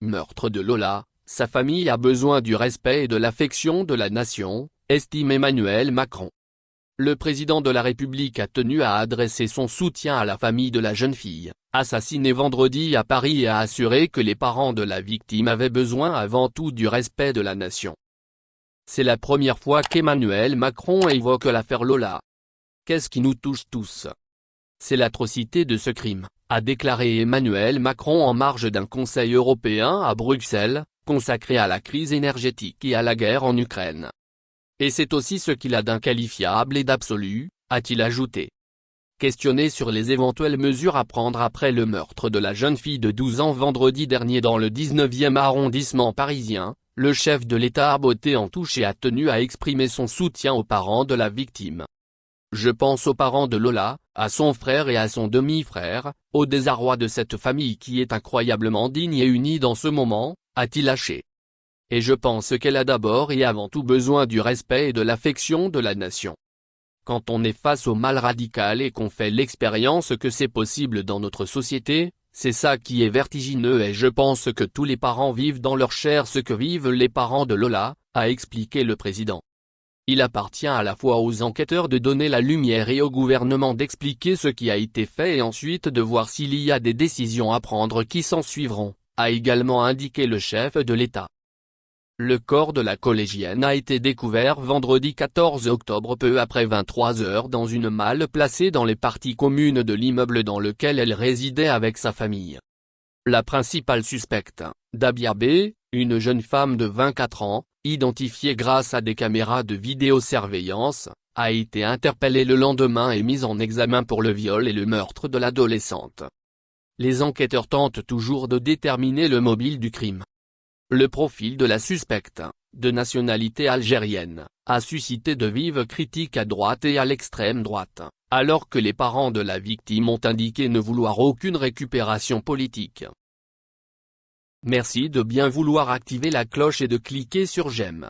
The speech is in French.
Meurtre de Lola, sa famille a besoin du respect et de l'affection de la nation, estime Emmanuel Macron. Le président de la République a tenu à adresser son soutien à la famille de la jeune fille, assassinée vendredi à Paris, et a assuré que les parents de la victime avaient besoin avant tout du respect de la nation. C'est la première fois qu'Emmanuel Macron évoque l'affaire Lola. Qu'est-ce qui nous touche tous? C'est l'atrocité de ce crime, a déclaré Emmanuel Macron en marge d'un Conseil européen à Bruxelles, consacré à la crise énergétique et à la guerre en Ukraine. Et c'est aussi ce qu'il a d'inqualifiable et d'absolu, a-t-il ajouté. Questionné sur les éventuelles mesures à prendre après le meurtre de la jeune fille de 12 ans vendredi dernier dans le 19e arrondissement parisien, le chef de l'État a botté en touche et a tenu à exprimer son soutien aux parents de la victime. Je pense aux parents de Lola, à son frère et à son demi-frère, au désarroi de cette famille qui est incroyablement digne et unie dans ce moment, a-t-il lâché. Et je pense qu'elle a d'abord et avant tout besoin du respect et de l'affection de la nation. Quand on est face au mal radical et qu'on fait l'expérience que c'est possible dans notre société, c'est ça qui est vertigineux, et je pense que tous les parents vivent dans leur chair ce que vivent les parents de Lola, a expliqué le président. Il appartient à la fois aux enquêteurs de donner la lumière et au gouvernement d'expliquer ce qui a été fait et ensuite de voir s'il y a des décisions à prendre qui s'en suivront, a également indiqué le chef de l'État. Le corps de la collégienne a été découvert vendredi 14 octobre peu après 23 heures dans une malle placée dans les parties communes de l'immeuble dans lequel elle résidait avec sa famille. La principale suspecte, Dabia B., une jeune femme de 24 ans, identifiée grâce à des caméras de vidéosurveillance, a été interpellée le lendemain et mise en examen pour le viol et le meurtre de l'adolescente. Les enquêteurs tentent toujours de déterminer le mobile du crime. Le profil de la suspecte, de nationalité algérienne, a suscité de vives critiques à droite et à l'extrême droite, alors que les parents de la victime ont indiqué ne vouloir aucune récupération politique. Merci de bien vouloir activer la cloche et de cliquer sur j'aime.